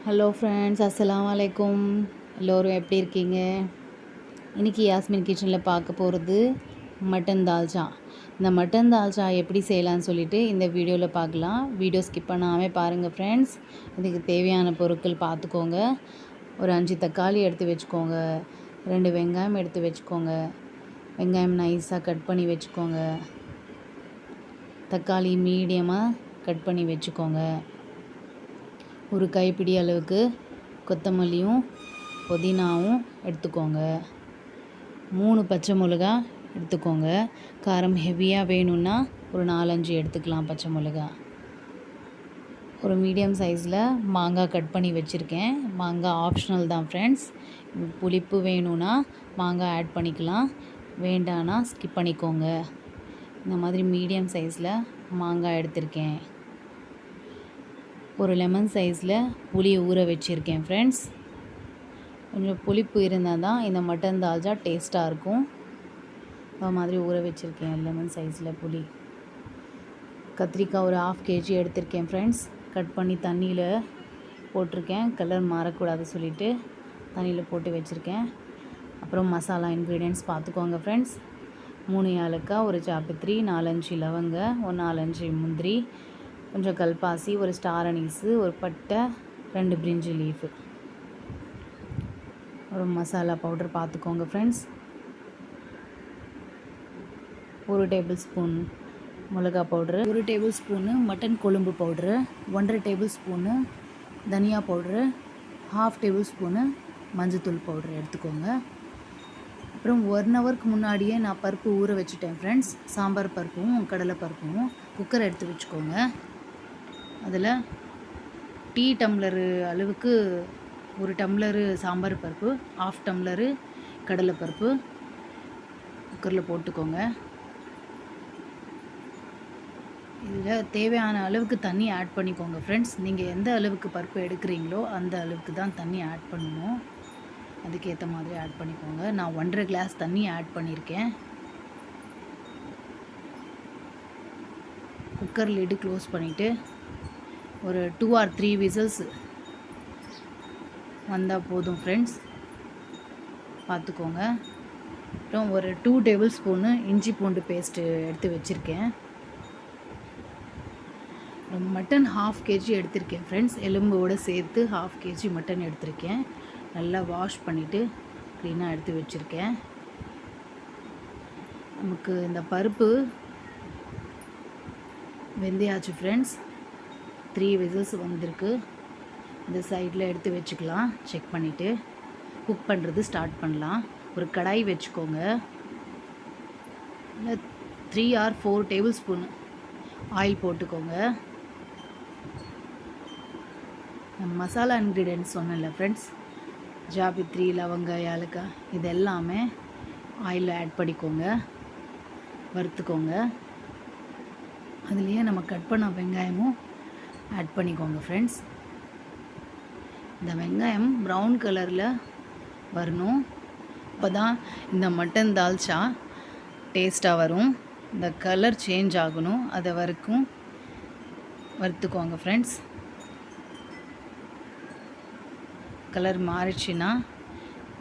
Hello friends, அஸ்ஸலாமு அலைக்கும். எல்லோரும் எப்படி இருக்கீங்க? இன்றைக்கி யாஸ்மின் கிச்சனில் பார்க்க போகிறது மட்டன் தால்ச்சா. இந்த மட்டன் தால்ச்சா எப்படி செய்யலான்னு சொல்லிட்டு இந்த வீடியோவில் பார்க்கலாம். வீடியோ ஸ்கிப் பண்ணாமல் பாருங்கள் ஃப்ரெண்ட்ஸ். இதுக்கு தேவையான பொருட்கள் பார்த்துக்கோங்க. ஒரு 5 தக்காளி எடுத்து வச்சுக்கோங்க. 2 வெங்காயம் எடுத்து வச்சுக்கோங்க. வெங்காயம் நைஸாக கட் பண்ணி வச்சுக்கோங்க. தக்காளி மீடியமாக கட் பண்ணி வச்சுக்கோங்க. ஒரு கைப்பிடி அளவுக்கு கொத்தமல்லியும் புதினாவும் எடுத்துக்கோங்க. 3 பச்சை மிளகா எடுத்துக்கோங்க. காரம் ஹெவியாக வேணும்னா ஒரு 4-5 எடுத்துக்கலாம் பச்சை மிளகா. ஒரு மீடியம் சைஸில் மாங்காய் கட் பண்ணி வச்சுருக்கேன். மாங்காய் ஆப்ஷனல் தான் ஃப்ரெண்ட்ஸ். புளிப்பு வேணும்னா மாங்காய் ஆட் பண்ணிக்கலாம், வேண்டானா ஸ்கிப் பண்ணிக்கோங்க. இந்த மாதிரி மீடியம் சைஸில் மாங்காய் எடுத்திருக்கேன். ஒரு லெமன் சைஸில் புளியை ஊற வச்சுருக்கேன் ஃப்ரெண்ட்ஸ். கொஞ்சம் புளிப்பு இருந்தால் தான் இந்த மட்டன் தால்ச்சா டேஸ்ட்டாக இருக்கும். அது மாதிரி ஊற வச்சுருக்கேன் லெமன் சைஸில் புளி. கத்திரிக்காய் ஒரு 1/2 kg எடுத்திருக்கேன் ஃப்ரெண்ட்ஸ். கட் பண்ணி தண்ணியில் போட்டிருக்கேன், கலர் மாறக்கூடாது சொல்லிவிட்டு தண்ணியில் போட்டு வச்சுருக்கேன். அப்புறம் மசாலா இன்க்ரீடியன்ட்ஸ் பார்த்துக்கோங்க ஃப்ரெண்ட்ஸ். 3 ஏலக்காய், ஒரு ஜாப்பத்திரி, 4-5 லவங்க, ஒரு 4-5 முந்திரி, கொஞ்சம் கல்பாசி, ஒரு ஸ்டார் அனீஸு, ஒரு பட்டை, 2 பிரிஞ்சி லீஃபு. ஒரு மசாலா பவுடர் பார்த்துக்கோங்க ஃப்ரெண்ட்ஸ். 1 டேபிள் ஸ்பூன் மிளகா powder, 1 table spoon mutton Colombo powder, 1/2 table spoon தனியா பவுட்ரு, 1/2 டேபிள் ஸ்பூனு மஞ்சத்தூள் பவுட்ரு எடுத்துக்கோங்க. அப்புறம் 1 ஹவருக்கு முன்னாடியே நான் பருப்பு ஊற வச்சுட்டேன் ஃப்ரெண்ட்ஸ். சாம்பார் பருப்பும் கடலை பருப்பும். குக்கர் எடுத்து வச்சுக்கோங்க. அதில் டீ டம்ளரு அளவுக்கு 1 டம்ளரு சாம்பார் பருப்பு, 1/2 டம்ளரு கடலை பருப்பு குக்கரில் போட்டுக்கோங்க. இதில் தேவையான அளவுக்கு தண்ணி ஆட் பண்ணிக்கோங்க ஃப்ரெண்ட்ஸ். நீங்கள் எந்த அளவுக்கு பருப்பு எடுக்கிறீங்களோ அந்த அளவுக்கு தான் தண்ணி ஆட் பண்ணணும். அதுக்கேற்ற மாதிரி ஆட் பண்ணிக்கோங்க. நான் 1.5 கிளாஸ் தண்ணி ஆட் பண்ணியிருக்கேன். குக்கர் லிட்டு க்ளோஸ் பண்ணிவிட்டு ஒரு 2 or 3 விசில்ஸ் வந்தால் போதும் ஃப்ரெண்ட்ஸ். பார்த்துக்கோங்க. அப்புறம் ஒரு 2 டேபிள் ஸ்பூனு இஞ்சி பூண்டு பேஸ்ட்டு எடுத்து வச்சுருக்கேன். மட்டன் 1/2 kg எடுத்திருக்கேன் ஃப்ரெண்ட்ஸ். எலும்போடு சேர்த்து 1/2 kg மட்டன் எடுத்திருக்கேன். நல்லா வாஷ் பண்ணிவிட்டு க்ளீனாக எடுத்து வச்சுருக்கேன். நமக்கு இந்த பருப்பு வெந்தயாச்சு ஃப்ரெண்ட்ஸ். 3 விசில்ஸ் வந்திருக்கு. இந்த சைடில் எடுத்து வச்சுக்கலாம். செக் பண்ணிவிட்டு குக் பண்ணுறது ஸ்டார்ட் பண்ணலாம். ஒரு கடாய் வச்சுக்கோங்க. 3 or 4 டேபிள் ஸ்பூன் ஆயில் போட்டுக்கோங்க. மசாலா இன்க்ரீடியன்ட்ஸ் சொன்னேன்ல ஃப்ரெண்ட்ஸ், ஜாபித்ரி, லவங்க, ஏலக்காய் இது எல்லாமே ஆயிலில் ஆட் பண்ணிக்கோங்க, வறுத்துக்கோங்க. அதுலேயே நம்ம கட் பண்ண வெங்காயமும் ஆட் பண்ணிக்கோங்க ஃப்ரெண்ட்ஸ். இந்த வெங்காயம் ப்ரௌன் கலரில் வரணும். அப்போ தான் இந்த மட்டன் தால்ச்சா டேஸ்ட்டாக வரும். இந்த கலர் சேஞ்ச் ஆகணும், அது வரைக்கும் வறுத்துக்கோங்க ஃப்ரெண்ட்ஸ். கலர் மாறிடுச்சுன்னா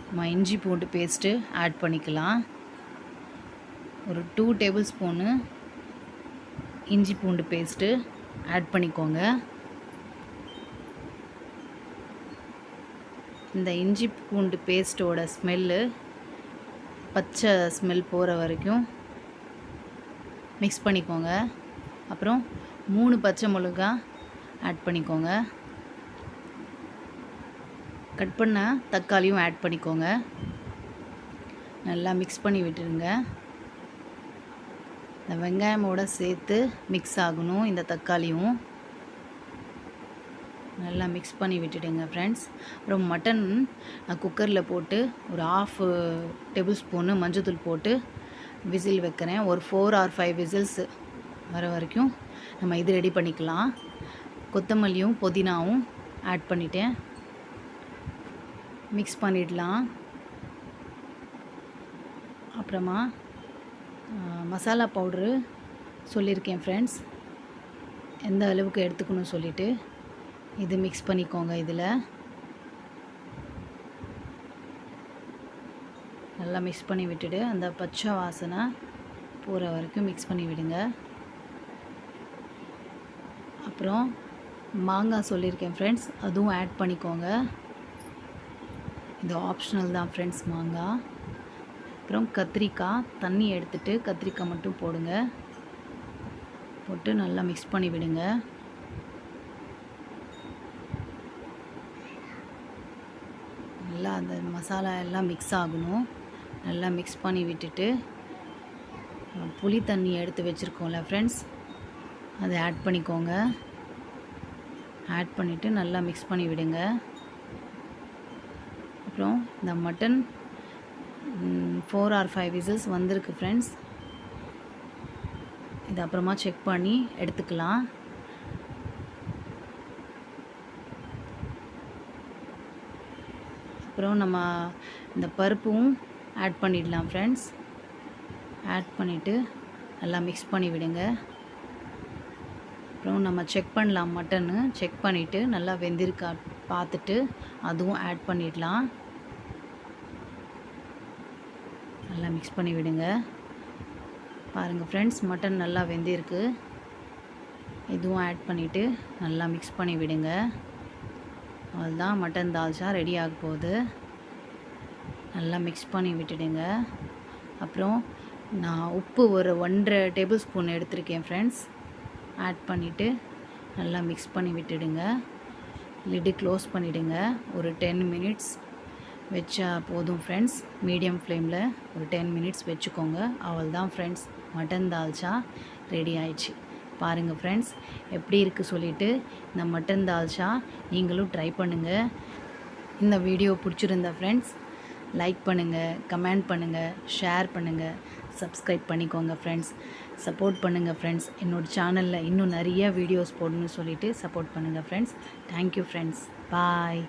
நம்ம இஞ்சி பூண்டு பேஸ்ட்டு ஆட் பண்ணிக்கலாம். ஒரு 2 டேபிள் ஸ்பூனு இஞ்சி பூண்டு பேஸ்ட்டு ஆட் பண்ணிக்கோங்க. இந்த இஞ்சி பூண்டு பேஸ்ட்டோட ஸ்மெல்லு பச்சை ஸ்மெல் போகிற வரைக்கும் மிக்ஸ் பண்ணிக்கோங்க. அப்புறம் 3 பச்சை மிளகா ஆட் பண்ணிக்கோங்க. கட் பண்ண தக்காளியும் ஆட் பண்ணிக்கோங்க. நல்லா மிக்ஸ் பண்ணி விட்டுருங்க. இந்த வெங்காயமோடு சேர்த்து மிக்ஸ் ஆகணும். இந்த தக்காளியும் நல்லா மிக்ஸ் பண்ணி விட்டுடுங்க ஃப்ரெண்ட்ஸ். அப்புறம் மட்டன் நான் குக்கரில் போட்டு ஒரு 1/2 டேபிள் ஸ்பூனு மஞ்சத்தூள் போட்டு விசில் வைக்கிறேன். ஒரு 4 or 5 விசில்ஸ் வர வரைக்கும் நம்ம இது ரெடி பண்ணிக்கலாம். கொத்தமல்லியும் புதினாவும் ஆட் பண்ணிட்டேன். மிக்ஸ் பண்ணிடலாம். அப்புறமா மசாலா பவுட்ரு சொல்லியிருக்கேன் ஃப்ரெண்ட்ஸ், எந்த அளவுக்கு எடுத்துக்கணும் சொல்லிவிட்டு இது மிக்ஸ் பண்ணிக்கோங்க. இதில் நல்லா மிக்ஸ் பண்ணி விட்டுட்டு அந்த பச்சை வாசனை போகிற வரைக்கும் மிக்ஸ் பண்ணி விடுங்க. அப்புறம் மாங்காய் சொல்லியிருக்கேன் ஃப்ரெண்ட்ஸ், அதுவும் ஆட் பண்ணிக்கோங்க. இது ஆப்ஷனல் தான் ஃப்ரெண்ட்ஸ் மாங்காய். அப்புறம் கத்திரிக்காய் தண்ணி எடுத்துகிட்டு கத்திரிக்காய் மட்டும் போடுங்க. போட்டு நல்லா மிக்ஸ் பண்ணி விடுங்க. நல்லா அந்த மசாலா எல்லாம் மிக்ஸ் ஆகணும். நல்லா மிக்ஸ் பண்ணி விட்டுட்டு புளி தண்ணி எடுத்து வச்சுருக்கோம்ல ஃப்ரெண்ட்ஸ், அதை ஆட் பண்ணிக்கோங்க. ஆட் பண்ணிவிட்டு நல்லா மிக்ஸ் பண்ணி விடுங்க. அப்புறம் இந்த மட்டன் 4 or 5 விசில்ஸ் வந்திருக்கு ஃப்ரெண்ட்ஸ். இது அப்புறமா செக் பண்ணி எடுத்துக்கலாம். அப்புறம் நம்ம இந்த பருப்பும் ஆட் பண்ணிடலாம் ஃப்ரெண்ட்ஸ். ஆட் பண்ணிவிட்டு நல்லா மிக்ஸ் பண்ணி விடுங்க. அப்புறம் நம்ம செக் பண்ணலாம், மட்டனு செக் பண்ணிவிட்டு நல்லா வெந்திருக்கா பார்த்துட்டு அதுவும் ஆட் பண்ணிடலாம். நல்லா மிக்ஸ் பண்ணி விடுங்க. பாருங்கள் ஃப்ரெண்ட்ஸ், மட்டன் நல்லா வெந்திருக்கு. இதுவும் ஆட் பண்ணிவிட்டு நல்லா மிக்ஸ் பண்ணி விடுங்க. அவ்வளோதான், மட்டன் தால்ச்சா ரெடி ஆக போகுது. நல்லா மிக்ஸ் பண்ணி விட்டுடுங்க. அப்புறம் நான் உப்பு ஒரு 1.5 டேபிள் ஸ்பூன் எடுத்திருக்கேன் ஃப்ரெண்ட்ஸ். ஆட் பண்ணிவிட்டு நல்லா மிக்ஸ் பண்ணி விட்டுடுங்க. லிட்டு க்ளோஸ் பண்ணிவிடுங்க. ஒரு 10 மினிட்ஸ் வச்சா போதும் ஃப்ரெண்ட்ஸ். மீடியம் ஃப்ளேமில் ஒரு 10 மினிட்ஸ் வச்சுக்கோங்க. அவ்வளோதான் ஃப்ரெண்ட்ஸ், மட்டன் தால்ச்சா ரெடி ஆயிடுச்சு. பாருங்கள் ஃப்ரெண்ட்ஸ், எப்படி இருக்குது சொல்லிவிட்டு இந்த மட்டன் தால்ச்சா நீங்களும் ட்ரை பண்ணுங்கள். இந்த வீடியோ பிடிச்சிருந்தா ஃப்ரெண்ட்ஸ் லைக் பண்ணுங்கள், கமெண்ட் பண்ணுங்கள், ஷேர் பண்ணுங்கள், சப்ஸ்கிரைப் பண்ணிக்கோங்க ஃப்ரெண்ட்ஸ். சப்போர்ட் பண்ணுங்கள் ஃப்ரெண்ட்ஸ். என்னோடய சேனலில் இன்னும் நிறைய வீடியோஸ் போடணும்னு சொல்லிவிட்டு சப்போர்ட் பண்ணுங்கள் ஃப்ரெண்ட்ஸ். Thank you friends. பாய்.